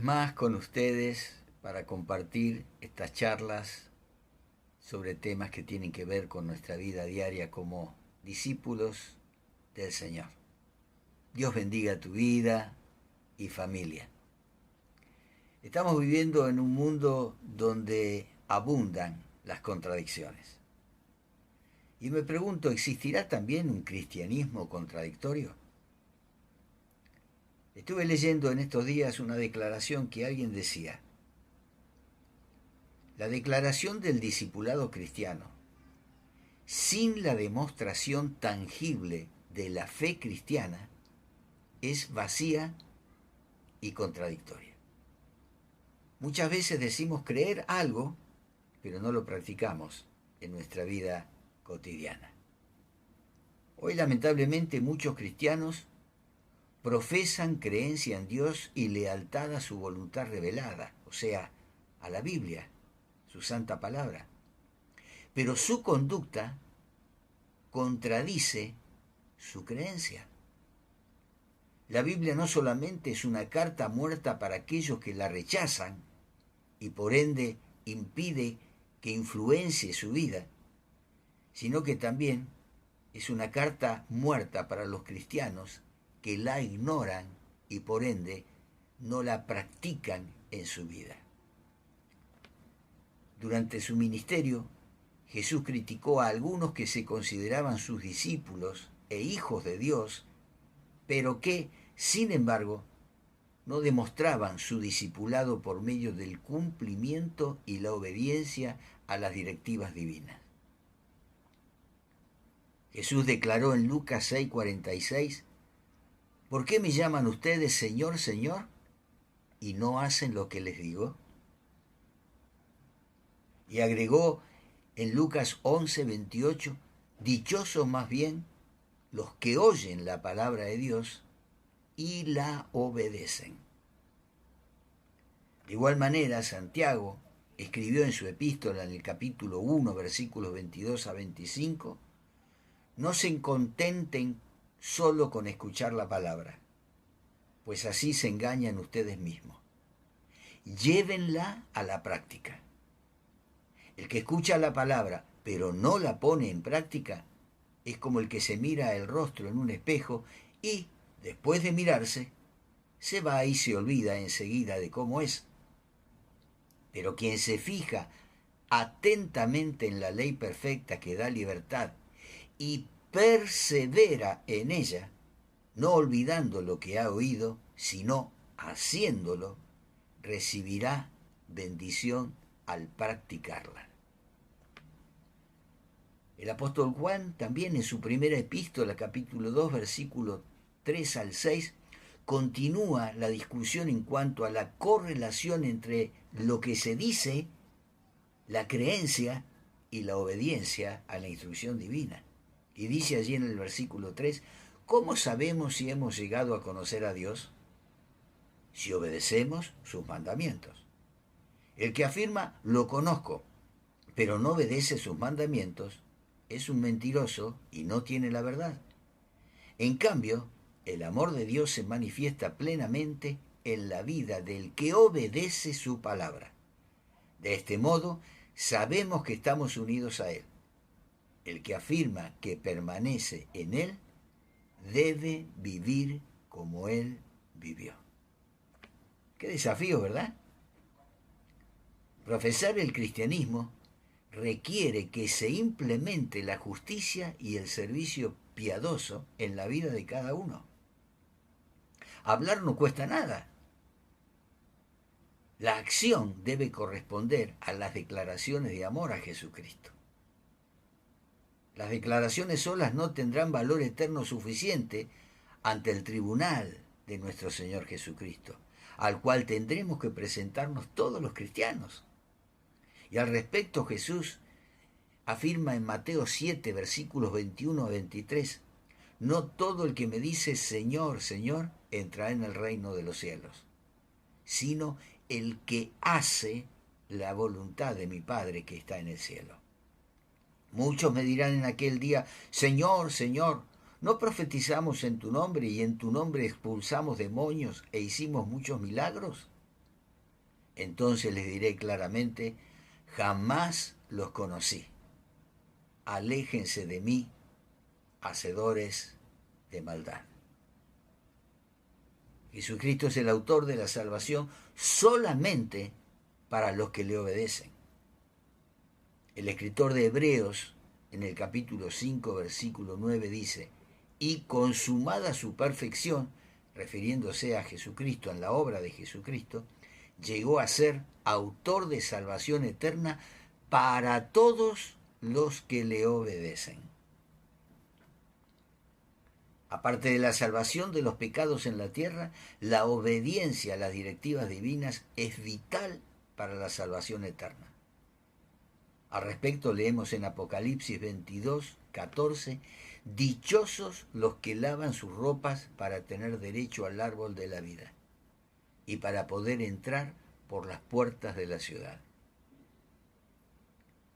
más con ustedes para compartir estas charlas sobre temas que tienen que ver con nuestra vida diaria como discípulos del Señor. Dios bendiga tu vida y familia. Estamos viviendo en un mundo donde abundan las contradicciones. Y me pregunto, ¿existirá también un cristianismo contradictorio? Estuve leyendo en estos días una declaración que alguien decía: la declaración del discipulado cristiano, sin la demostración tangible de la fe cristiana, es vacía y contradictoria. Muchas veces decimos creer algo, pero no lo practicamos en nuestra vida cotidiana. Hoy, lamentablemente, muchos cristianos profesan creencia en Dios y lealtad a su voluntad revelada, o sea, a la Biblia, su santa palabra. Pero su conducta contradice su creencia. La Biblia no solamente es una carta muerta para aquellos que la rechazan y por ende impide que influencie su vida, sino que también es una carta muerta para los cristianos que la ignoran y por ende no la practican en su vida. Durante su ministerio, Jesús criticó a algunos que se consideraban sus discípulos e hijos de Dios, pero que, sin embargo, no demostraban su discipulado por medio del cumplimiento y la obediencia a las directivas divinas. Jesús declaró en Lucas 6:46, ¿por qué me llaman ustedes Señor, Señor, y no hacen lo que les digo? Y agregó en Lucas 11:28, dichosos más bien los que oyen la palabra de Dios y la obedecen. De igual manera, Santiago escribió en su epístola en el capítulo 1, versículos 22 a 25, no se contenten solo con escuchar la palabra, pues así se engañan ustedes mismos. Llévenla a la práctica. El que escucha la palabra, pero no la pone en práctica, es como el que se mira el rostro en un espejo y, después de mirarse, se va y se olvida enseguida de cómo es. Pero quien se fija atentamente en la ley perfecta que da libertad y persevera en ella, no olvidando lo que ha oído, sino haciéndolo, recibirá bendición al practicarla. El apóstol Juan también en su primera epístola, capítulo 2, versículo 3 al 6, continúa la discusión en cuanto a la correlación entre lo que se dice, la creencia y la obediencia a la instrucción divina. Y dice allí en el versículo 3, ¿cómo sabemos si hemos llegado a conocer a Dios? Si obedecemos sus mandamientos. El que afirma, lo conozco, pero no obedece sus mandamientos, es un mentiroso y no tiene la verdad. En cambio, el amor de Dios se manifiesta plenamente en la vida del que obedece su palabra. De este modo, sabemos que estamos unidos a Él. El que afirma que permanece en Él debe vivir como Él vivió. Qué desafío, ¿verdad? Profesar el cristianismo requiere que se implemente la justicia y el servicio piadoso en la vida de cada uno. Hablar no cuesta nada. La acción debe corresponder a las declaraciones de amor a Jesucristo. Las declaraciones solas no tendrán valor eterno suficiente ante el tribunal de nuestro Señor Jesucristo, al cual tendremos que presentarnos todos los cristianos. Y al respecto, Jesús afirma en Mateo 7, versículos 21 a 23, no todo el que me dice Señor, Señor, entrará en el reino de los cielos, sino el que hace la voluntad de mi Padre que está en el cielo. Muchos me dirán en aquel día, Señor, Señor, ¿no profetizamos en tu nombre y en tu nombre expulsamos demonios e hicimos muchos milagros? Entonces les diré claramente, jamás los conocí. Aléjense de mí, hacedores de maldad. Jesucristo es el autor de la salvación solamente para los que le obedecen. El escritor de Hebreos, en el capítulo 5, versículo 9, dice, y consumada su perfección, refiriéndose a Jesucristo, en la obra de Jesucristo, llegó a ser autor de salvación eterna para todos los que le obedecen. Aparte de la salvación de los pecados en la tierra, la obediencia a las directivas divinas es vital para la salvación eterna. Al respecto leemos en Apocalipsis 22, 14, dichosos los que lavan sus ropas para tener derecho al árbol de la vida y para poder entrar por las puertas de la ciudad.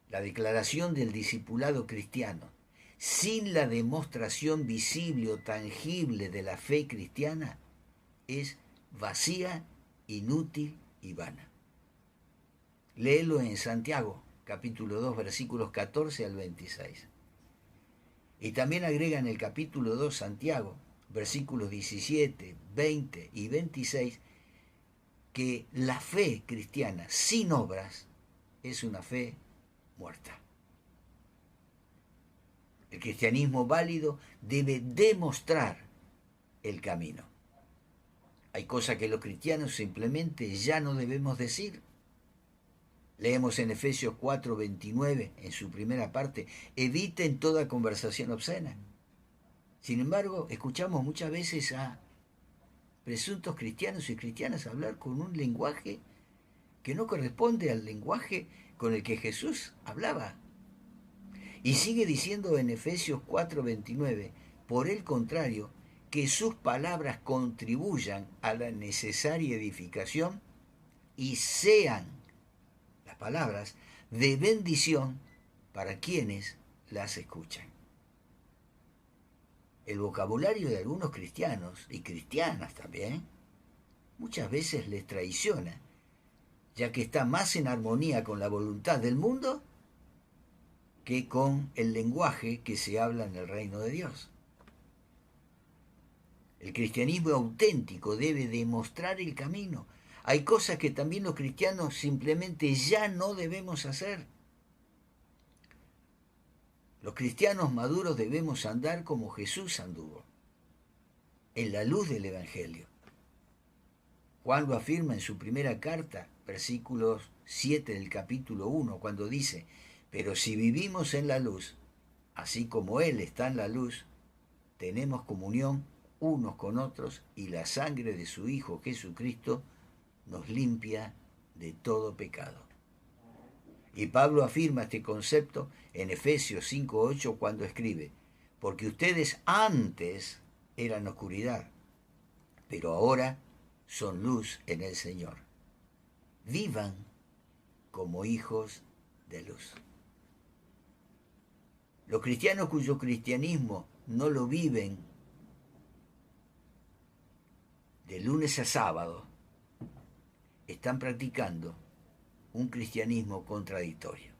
La declaración del discipulado cristiano, sin la demostración visible o tangible de la fe cristiana, es vacía, inútil y vana. Léelo en Santiago, capítulo 2, versículos 14 al 26. Y también agrega en el capítulo 2 Santiago, versículos 17, 20 y 26, que la fe cristiana sin obras es una fe muerta. El cristianismo válido debe demostrar el camino. Hay cosas que los cristianos simplemente ya no debemos decir. Leemos en Efesios 4:29, en su primera parte, eviten toda conversación obscena. Sin embargo, escuchamos muchas veces a presuntos cristianos y cristianas hablar con un lenguaje que no corresponde al lenguaje con el que Jesús hablaba. Y sigue diciendo en Efesios 4:29, por el contrario, que sus palabras contribuyan a la necesaria edificación y sean las palabras de bendición para quienes las escuchan. El vocabulario de algunos cristianos, y cristianas también, muchas veces les traiciona, ya que está más en armonía con la voluntad del mundo que con el lenguaje que se habla en el reino de Dios. El cristianismo auténtico debe demostrar el camino. Hay cosas que también los cristianos simplemente ya no debemos hacer. Los cristianos maduros debemos andar como Jesús anduvo, en la luz del Evangelio. Juan lo afirma en su primera carta, versículos 7 del capítulo 1, cuando dice, pero si vivimos en la luz, así como Él está en la luz, tenemos comunión unos con otros y la sangre de su Hijo Jesucristo nos limpia de todo pecado. Y Pablo afirma este concepto en Efesios 5:8 cuando escribe, porque ustedes antes eran oscuridad, pero ahora son luz en el Señor. Vivan como hijos de luz. Los cristianos cuyo cristianismo no lo viven de lunes a sábado están practicando un cristianismo contradictorio.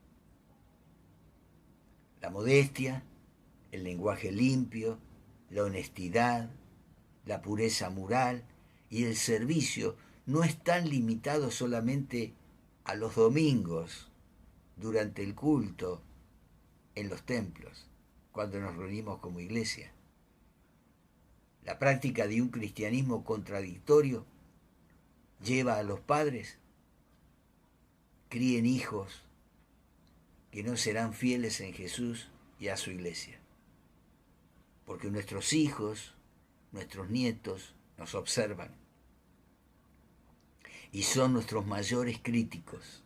La modestia, el lenguaje limpio, la honestidad, la pureza moral y el servicio no están limitados solamente a los domingos durante el culto en los templos, cuando nos reunimos como iglesia. La práctica de un cristianismo contradictorio lleva a los padres críen hijos que no serán fieles en Jesús y a su iglesia. Porque nuestros hijos, nuestros nietos nos observan y son nuestros mayores críticos.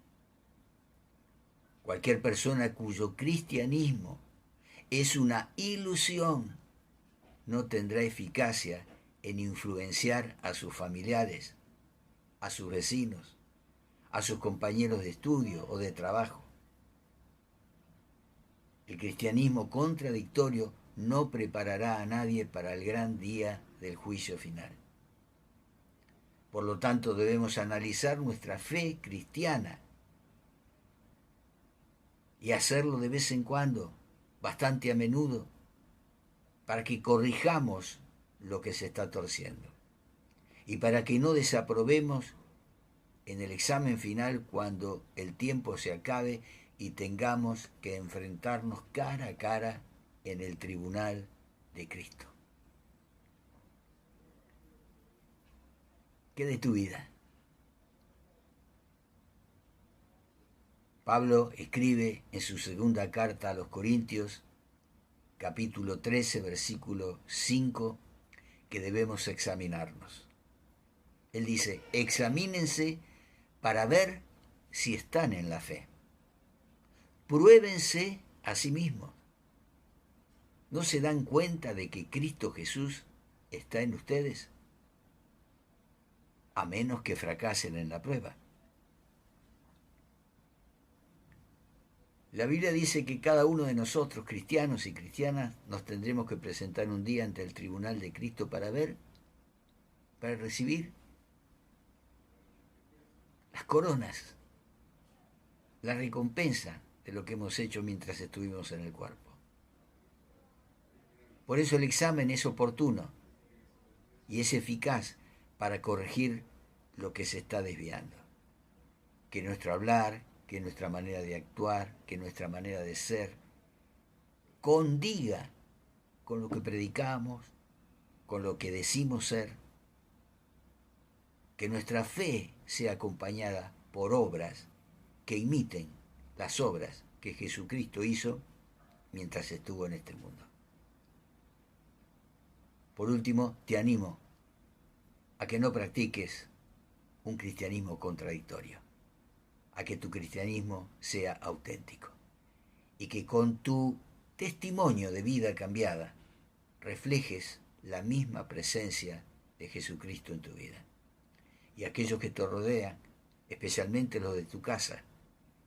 Cualquier persona cuyo cristianismo es una ilusión no tendrá eficacia en influenciar a sus familiares, a sus vecinos, a sus compañeros de estudio o de trabajo. El cristianismo contradictorio no preparará a nadie para el gran día del juicio final. Por lo tanto, debemos analizar nuestra fe cristiana y hacerlo de vez en cuando, bastante a menudo, para que corrijamos lo que se está torciendo y para que no desaprobemos en el examen final cuando el tiempo se acabe y tengamos que enfrentarnos cara a cara en el tribunal de Cristo. ¿Qué de tu vida? Pablo escribe en su segunda carta a los Corintios, capítulo 13, versículo 5, que debemos examinarnos. Él dice, examínense para ver si están en la fe. Pruébense a sí mismos. ¿No se dan cuenta de que Cristo Jesús está en ustedes? A menos que fracasen en la prueba. La Biblia dice que cada uno de nosotros, cristianos y cristianas, nos tendremos que presentar un día ante el tribunal de Cristo para ver, para recibir las coronas, la recompensa de lo que hemos hecho mientras estuvimos en el cuerpo. Por eso el examen es oportuno y es eficaz para corregir lo que se está desviando. Que nuestro hablar, que nuestra manera de actuar, que nuestra manera de ser, condiga con lo que predicamos, con lo que decimos ser, que nuestra fe sea acompañada por obras que imiten las obras que Jesucristo hizo mientras estuvo en este mundo. Por último, te animo a que no practiques un cristianismo contradictorio, a que tu cristianismo sea auténtico y que con tu testimonio de vida cambiada reflejes la misma presencia de Jesucristo en tu vida. Y aquellos que te rodean, especialmente los de tu casa,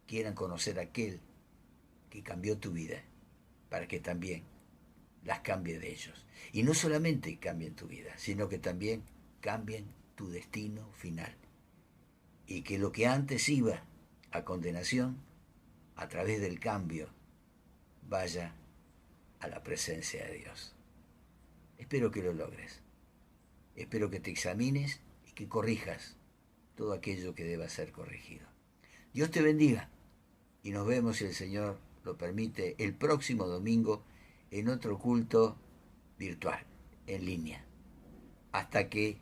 quieran conocer a aquel que cambió tu vida para que también las cambie de ellos. Y no solamente cambien tu vida, sino que también cambien tu destino final. Y que lo que antes iba a condenación, a través del cambio, vaya a la presencia de Dios. Espero que lo logres. Espero que te examines y que corrijas todo aquello que deba ser corregido. Dios te bendiga y nos vemos, si el Señor lo permite, el próximo domingo en otro culto virtual, en línea, hasta que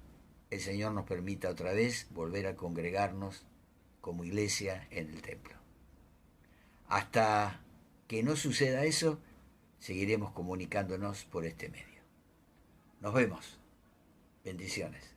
el Señor nos permita otra vez volver a congregarnos como iglesia en el templo. Hasta que no suceda eso, seguiremos comunicándonos por este medio. Nos vemos. Bendiciones.